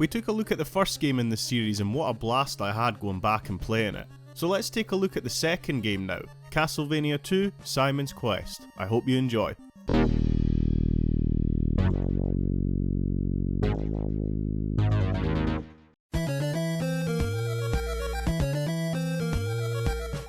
We took a look at the first game in the series and what a blast I had going back and playing it. So let's take a look at the second game now, Castlevania II: Simon's Quest. I hope you enjoy.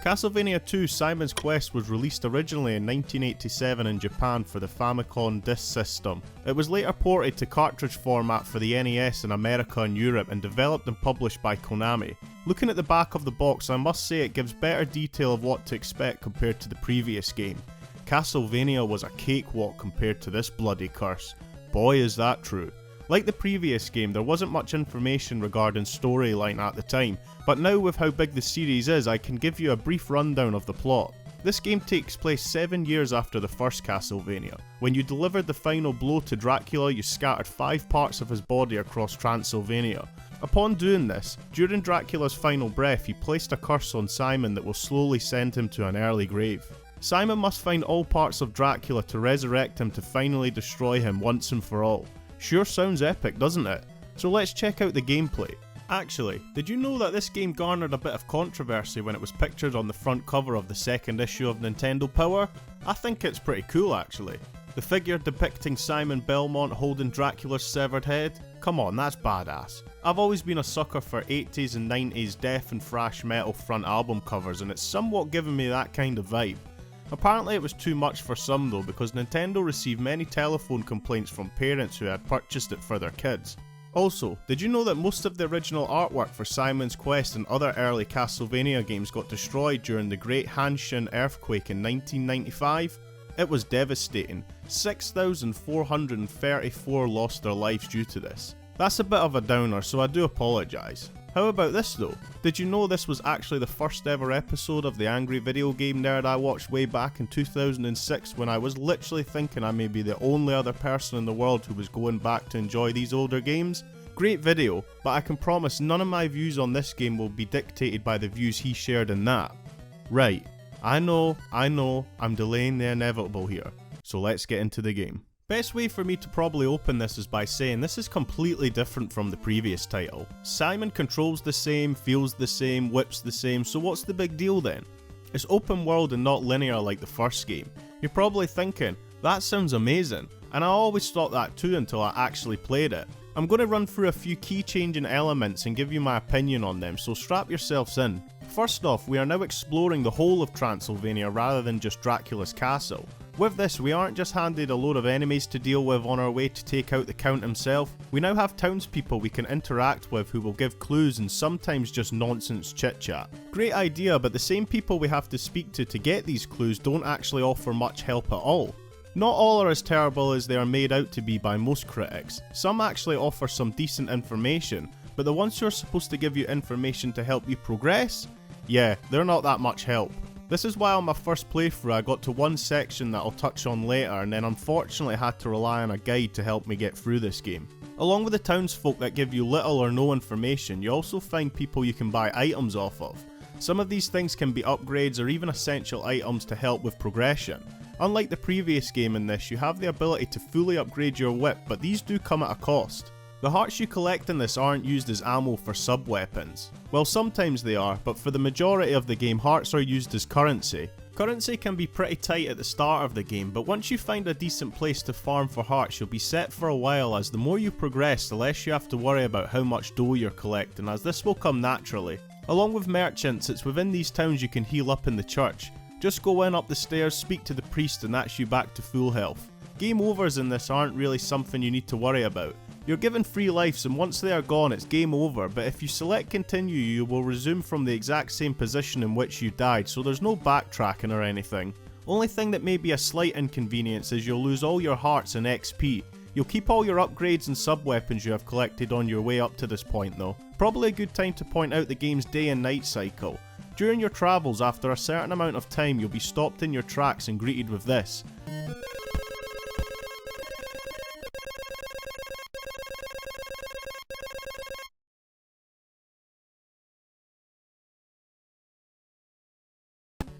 Castlevania II: Simon's Quest was released originally in 1987 in Japan for the Famicom Disk System. It was later ported to cartridge format for the NES in America and Europe and developed and published by Konami. Looking at the back of the box, I must say it gives better detail of what to expect compared to the previous game. Castlevania was a cakewalk compared to this bloody curse. Boy is that true. Like the previous game, there wasn't much information regarding storyline at the time, but now with how big the series is, I can give you a brief rundown of the plot. This game takes place 7 years after the first Castlevania. When you delivered the final blow to Dracula, you scattered 5 parts of his body across Transylvania. Upon doing this, during Dracula's final breath, he placed a curse on Simon that will slowly send him to an early grave. Simon must find all parts of Dracula to resurrect him to finally destroy him once and for all. Sure sounds epic, doesn't it? So let's check out the gameplay. Actually, did you know that this game garnered a bit of controversy when it was pictured on the front cover of the second issue of Nintendo Power? I think it's pretty cool actually. The figure depicting Simon Belmont holding Dracula's severed head? Come on, that's badass. I've always been a sucker for 80s and 90s death and thrash metal front album covers, and it's somewhat given me that kind of vibe. Apparently it was too much for some though, because Nintendo received many telephone complaints from parents who had purchased it for their kids. Also, did you know that most of the original artwork for Simon's Quest and other early Castlevania games got destroyed during the Great Hanshin earthquake in 1995? It was devastating. 6,434 lost their lives due to this. That's a bit of a downer, so I do apologise. How about this though? Did you know this was actually the first ever episode of the Angry Video Game Nerd I watched way back in 2006 when I was literally thinking I may be the only other person in the world who was going back to enjoy these older games? Great video, but I can promise none of my views on this game will be dictated by the views he shared in that. Right, I know, I'm delaying the inevitable here, so let's get into the game. Best way for me to probably open this is by saying this is completely different from the previous title. Simon controls the same, feels the same, whips the same, so what's the big deal then? It's open world and not linear like the first game. You're probably thinking, that sounds amazing, and I always thought that too until I actually played it. I'm going to run through a few key changing elements and give you my opinion on them, so strap yourselves in. First off, we are now exploring the whole of Transylvania rather than just Dracula's castle. With this, we aren't just handed a load of enemies to deal with on our way to take out the Count himself. We now have townspeople we can interact with who will give clues and sometimes just nonsense chit chat. Great idea, but the same people we have to speak to get these clues don't actually offer much help at all. Not all are as terrible as they are made out to be by most critics. Some actually offer some decent information, but the ones who are supposed to give you information to help you progress? Yeah, they're not that much help. This is why on my first playthrough I got to one section that I'll touch on later and then unfortunately had to rely on a guide to help me get through this game. Along with the townsfolk that give you little or no information, you also find people you can buy items off of. Some of these things can be upgrades or even essential items to help with progression. Unlike the previous game in this, you have the ability to fully upgrade your whip, but these do come at a cost. The hearts you collect in this aren't used as ammo for sub-weapons. Well, sometimes they are, but for the majority of the game, hearts are used as currency. Currency can be pretty tight at the start of the game, but once you find a decent place to farm for hearts, you'll be set for a while, as the more you progress, the less you have to worry about how much dough you're collecting, as this will come naturally. Along with merchants, it's within these towns you can heal up in the church. Just go in up the stairs, speak to the priest, and that's you back to full health. Game overs in this aren't really something you need to worry about. You're given 3 lives and once they are gone it's game over, but if you select continue you will resume from the exact same position in which you died, so there's no backtracking or anything. Only thing that may be a slight inconvenience is you'll lose all your hearts and XP. You'll keep all your upgrades and sub-weapons you have collected on your way up to this point though. Probably a good time to point out the game's day and night cycle. During your travels, after a certain amount of time you'll be stopped in your tracks and greeted with this.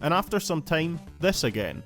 And after some time, this again.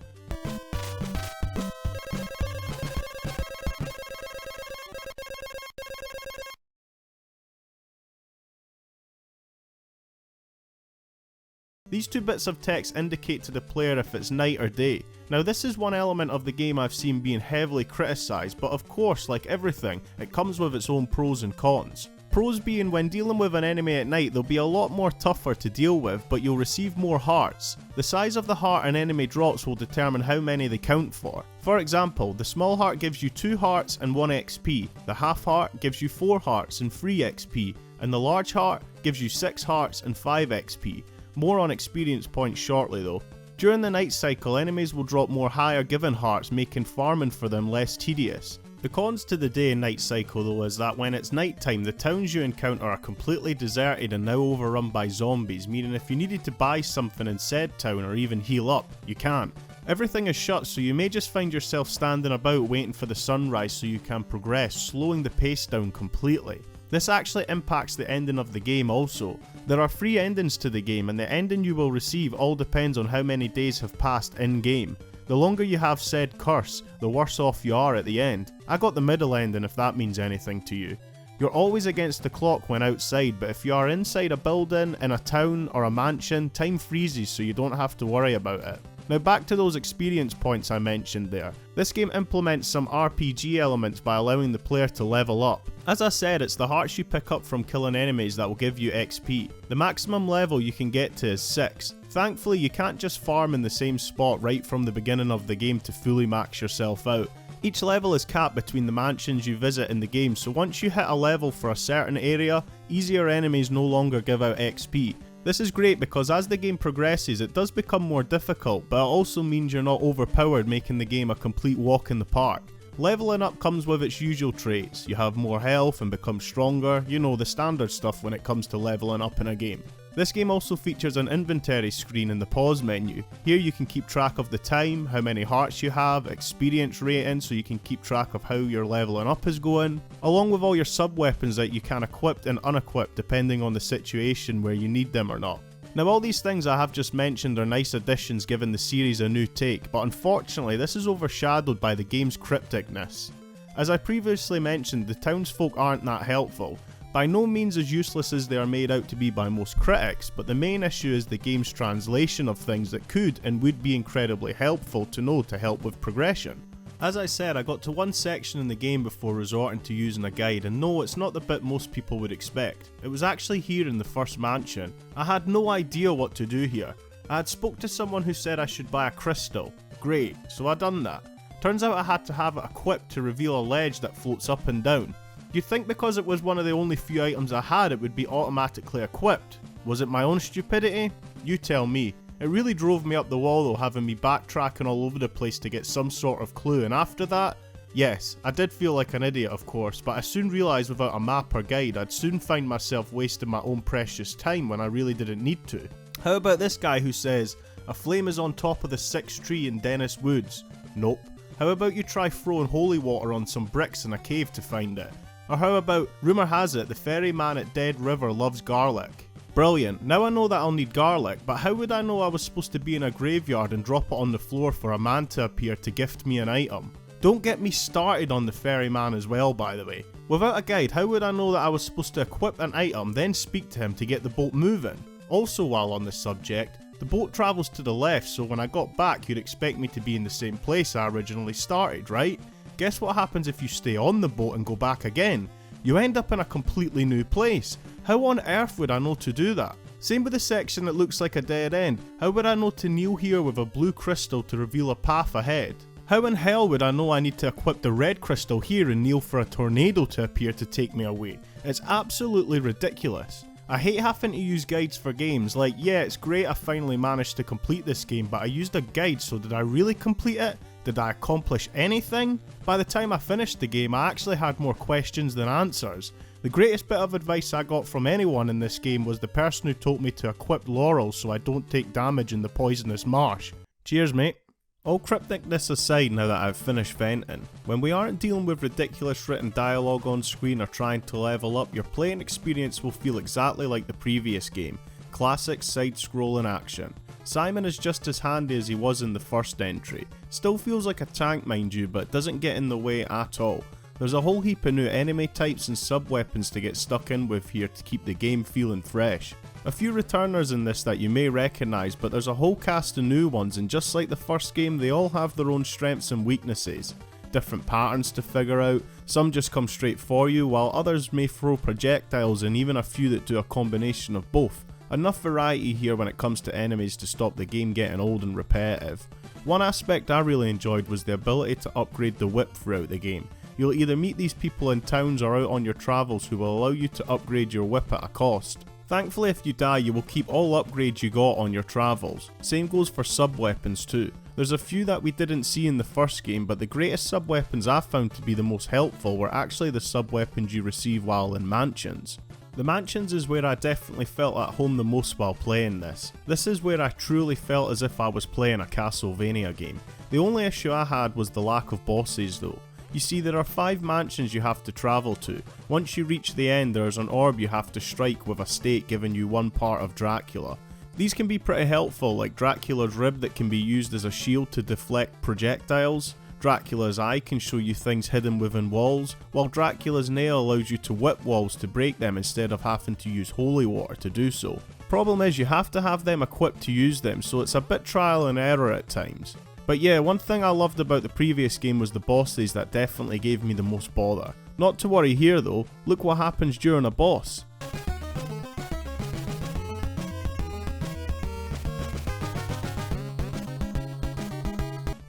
These two bits of text indicate to the player if it's night or day. Now this is one element of the game I've seen being heavily criticised, but of course, like everything, it comes with its own pros and cons. Pros being when dealing with an enemy at night they'll be a lot more tougher to deal with, but you'll receive more hearts. The size of the heart an enemy drops will determine how many they count for. For example, the small heart gives you 2 hearts and 1 XP, the half heart gives you 4 hearts and 3 XP, and the large heart gives you 6 hearts and 5 XP. More on experience points shortly though. During the night cycle, enemies will drop more higher given hearts, making farming for them less tedious. The cons to the day and night cycle though is that when it's night time, the towns you encounter are completely deserted and now overrun by zombies, meaning if you needed to buy something in said town or even heal up, you can't. Everything is shut, so you may just find yourself standing about waiting for the sunrise so you can progress, slowing the pace down completely. This actually impacts the ending of the game also. There are 3 endings to the game, and the ending you will receive all depends on how many days have passed in game. The longer you have said curse, the worse off you are at the end. I got the middle ending if that means anything to you. You're always against the clock when outside, but if you are inside a building, in a town or a mansion, time freezes so you don't have to worry about it. Now back to those experience points I mentioned there. This game implements some RPG elements by allowing the player to level up. As I said, it's the hearts you pick up from killing enemies that will give you XP. The maximum level you can get to is 6. Thankfully you can't just farm in the same spot right from the beginning of the game to fully max yourself out. Each level is capped between the mansions you visit in the game, so once you hit a level for a certain area, easier enemies no longer give out XP. This is great because as the game progresses it does become more difficult, but it also means you're not overpowered, making the game a complete walk in the park. Leveling up comes with its usual traits. You have more health and become stronger, you know, the standard stuff when it comes to leveling up in a game. This game also features an inventory screen in the pause menu. Here you can keep track of the time, how many hearts you have, experience rating so you can keep track of how your leveling up is going, along with all your sub-weapons that you can equip and unequip depending on the situation where you need them or not. Now all these things I have just mentioned are nice additions giving the series a new take, but unfortunately this is overshadowed by the game's crypticness. As I previously mentioned, the townsfolk aren't that helpful. By no means as useless as they are made out to be by most critics, but the main issue is the game's translation of things that could and would be incredibly helpful to know to help with progression. As I said, I got to one section in the game before resorting to using a guide, and no, it's not the bit most people would expect. It was actually here in the first mansion. I had no idea what to do here. I had spoke to someone who said I should buy a crystal. Great, so I done that. Turns out I had to have it equipped to reveal a ledge that floats up and down. You'd think because it was one of the only few items I had it would be automatically equipped. Was it my own stupidity? You tell me. It really drove me up the wall though, having me backtracking all over the place to get some sort of clue, and after that, yes, I did feel like an idiot of course, but I soon realised without a map or guide I'd soon find myself wasting my own precious time when I really didn't need to. How about this guy who says, a flame is on top of the 6th tree in Dennis Woods? Nope. How about you try throwing holy water on some bricks in a cave to find it? Or how about, rumour has it the ferryman at Dead River loves garlic? Brilliant, now I know that I'll need garlic, but how would I know I was supposed to be in a graveyard and drop it on the floor for a man to appear to gift me an item? Don't get me started on the ferryman as well by the way. Without a guide, how would I know that I was supposed to equip an item then speak to him to get the boat moving? Also while on the subject, the boat travels to the left, so when I got back you'd expect me to be in the same place I originally started, right? Guess what happens if you stay on the boat and go back again? You end up in a completely new place. How on earth would I know to do that? Same with the section that looks like a dead end. How would I know to kneel here with a blue crystal to reveal a path ahead? How in hell would I know I need to equip the red crystal here and kneel for a tornado to appear to take me away? It's absolutely ridiculous. I hate having to use guides for games. Like, yeah, it's great I finally managed to complete this game, but I used a guide, so did I really complete it? Did I accomplish anything? By the time I finished the game, I actually had more questions than answers. The greatest bit of advice I got from anyone in this game was the person who told me to equip Laurel so I don't take damage in the poisonous marsh. Cheers, mate. All crypticness aside now that I've finished venting, when we aren't dealing with ridiculous written dialogue on screen or trying to level up, your playing experience will feel exactly like the previous game. Classic side-scrolling action. Simon is just as handy as he was in the first entry. Still feels like a tank mind you, but doesn't get in the way at all. There's a whole heap of new enemy types and sub-weapons to get stuck in with here to keep the game feeling fresh. A few returners in this that you may recognise, but there's a whole cast of new ones, and just like the first game, they all have their own strengths and weaknesses. Different patterns to figure out, some just come straight for you, while others may throw projectiles, and even a few that do a combination of both. Enough variety here when it comes to enemies to stop the game getting old and repetitive. One aspect I really enjoyed was the ability to upgrade the whip throughout the game. You'll either meet these people in towns or out on your travels who will allow you to upgrade your whip at a cost. Thankfully, if you die, you will keep all upgrades you got on your travels. Same goes for sub-weapons too. There's a few that we didn't see in the first game, but the greatest sub-weapons I found to be the most helpful were actually the sub-weapons you receive while in mansions. The mansions is where I definitely felt at home the most while playing this. This is where I truly felt as if I was playing a Castlevania game. The only issue I had was the lack of bosses though. You see, there are 5 mansions you have to travel to. Once you reach the end, there is an orb you have to strike with a stake giving you one part of Dracula. These can be pretty helpful, like Dracula's rib that can be used as a shield to deflect projectiles. Dracula's eye can show you things hidden within walls, while Dracula's nail allows you to whip walls to break them instead of having to use holy water to do so. Problem is you have to have them equipped to use them, so it's a bit trial and error at times. But yeah, one thing I loved about the previous game was the bosses that definitely gave me the most bother. Not to worry here though, look what happens during a boss.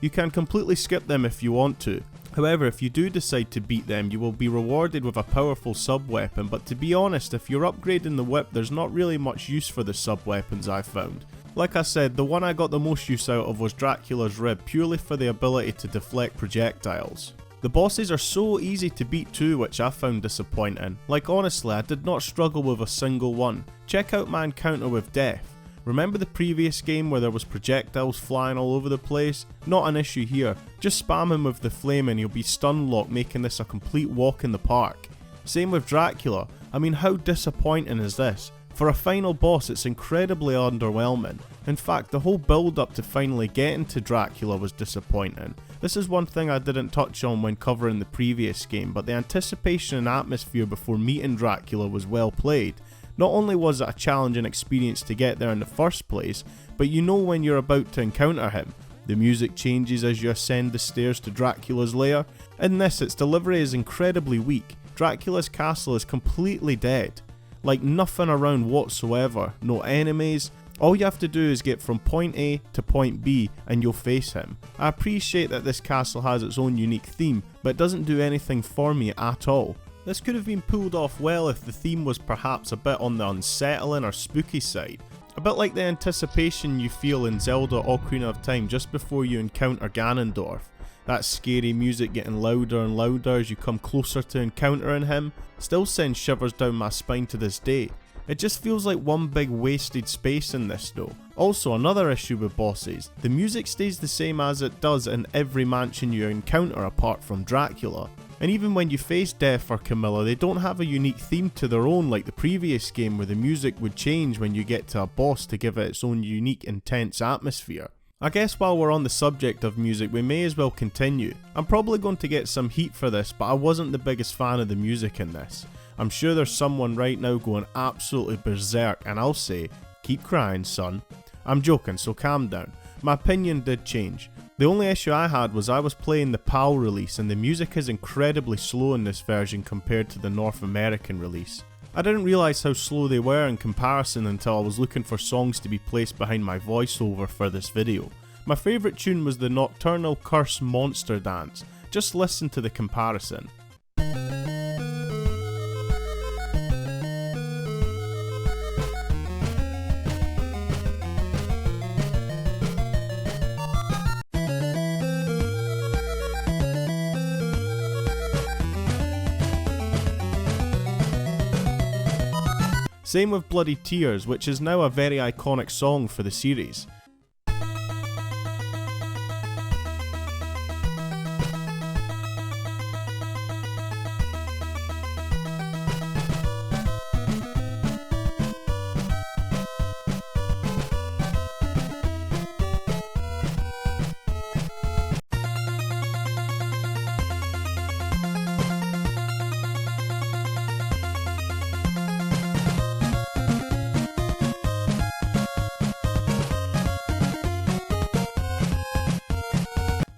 You can completely skip them if you want to. However, if you do decide to beat them, you will be rewarded with a powerful sub-weapon, but to be honest, if you're upgrading the whip, there's not really much use for the sub-weapons I found. Like I said, the one I got the most use out of was Dracula's rib, purely for the ability to deflect projectiles. The bosses are so easy to beat too, which I found disappointing. Like honestly, I did not struggle with a single one. Check out my encounter with Death. Remember the previous game where there was projectiles flying all over the place? Not an issue here, just spam him with the flame and you'll be stun locked, making this a complete walk in the park. Same with Dracula, I mean how disappointing is this? For a final boss it's incredibly underwhelming. In fact, the whole build up to finally getting to Dracula was disappointing. This is one thing I didn't touch on when covering the previous game, but the anticipation and atmosphere before meeting Dracula was well played. Not only was it a challenging experience to get there in the first place, but you know when you're about to encounter him. The music changes as you ascend the stairs to Dracula's lair. In this, its delivery is incredibly weak. Dracula's castle is completely dead. Like nothing around whatsoever, no enemies. All you have to do is get from point A to point B and you'll face him. I appreciate that this castle has its own unique theme, but it doesn't do anything for me at all. This could have been pulled off well if the theme was perhaps a bit on the unsettling or spooky side. A bit like the anticipation you feel in Zelda Ocarina of Time just before you encounter Ganondorf. That scary music getting louder and louder as you come closer to encountering him still sends shivers down my spine to this day. It just feels like one big wasted space in this though. Also, another issue with bosses, the music stays the same as it does in every mansion you encounter apart from Dracula. And even when you face Death or Camilla, they don't have a unique theme to their own like the previous game where the music would change when you get to a boss to give it its own unique intense atmosphere. I guess while we're on the subject of music, we may as well continue. I'm probably going to get some heat for this, but I wasn't the biggest fan of the music in this. I'm sure there's someone right now going absolutely berserk, and I'll say, keep crying son. I'm joking, so calm down. My opinion did change. The only issue I had was I was playing the PAL release and the music is incredibly slow in this version compared to the North American release. I didn't realise how slow they were in comparison until I was looking for songs to be placed behind my voiceover for this video. My favourite tune was the Nocturnal Curse Monster Dance. Just listen to the comparison. Same with Bloody Tears, which is now a very iconic song for the series.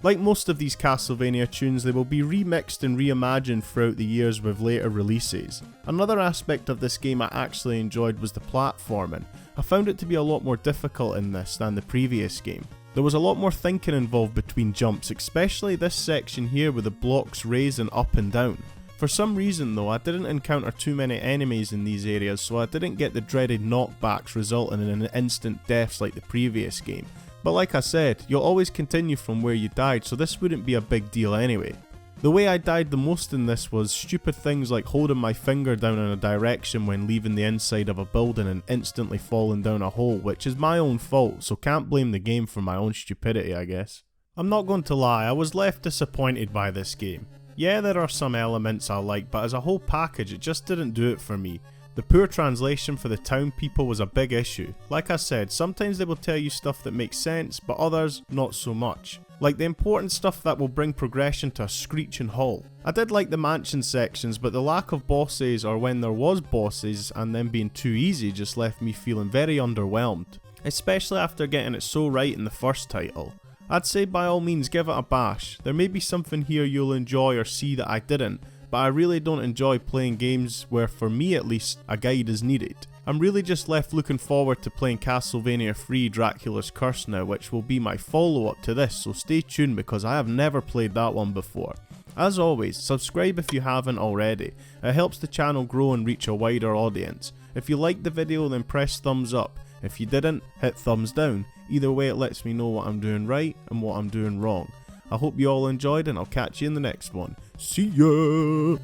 Like most of these Castlevania tunes, they will be remixed and reimagined throughout the years with later releases. Another aspect of this game I actually enjoyed was the platforming. I found it to be a lot more difficult in this than the previous game. There was a lot more thinking involved between jumps, especially this section here where the blocks raising up and down. For some reason though, I didn't encounter too many enemies in these areas, so I didn't get the dreaded knockbacks resulting in instant deaths like the previous game. But like I said, you'll always continue from where you died, so this wouldn't be a big deal anyway. The way I died the most in this was stupid things like holding my finger down in a direction when leaving the inside of a building and instantly falling down a hole, which is my own fault, so can't blame the game for my own stupidity, I guess. I'm not going to lie, I was left disappointed by this game. Yeah, there are some elements I like, but as a whole package it just didn't do it for me. The poor translation for the town people was a big issue. Like I said, sometimes they will tell you stuff that makes sense, but others not so much. Like the important stuff that will bring progression to a screeching halt. I did like the mansion sections, but the lack of bosses, or when there was bosses and them being too easy, just left me feeling very underwhelmed. Especially after getting it so right in the first title. I'd say by all means give it a bash. There may be something here you'll enjoy or see that I didn't, but I really don't enjoy playing games where, for me at least, a guide is needed. I'm really just left looking forward to playing Castlevania III Dracula's Curse now, which will be my follow-up to this, so stay tuned because I have never played that one before. As always, subscribe if you haven't already. It helps the channel grow and reach a wider audience. If you liked the video then press thumbs up. If you didn't, hit thumbs down. Either way it lets me know what I'm doing right and what I'm doing wrong. I hope you all enjoyed and I'll catch you in the next one. See ya!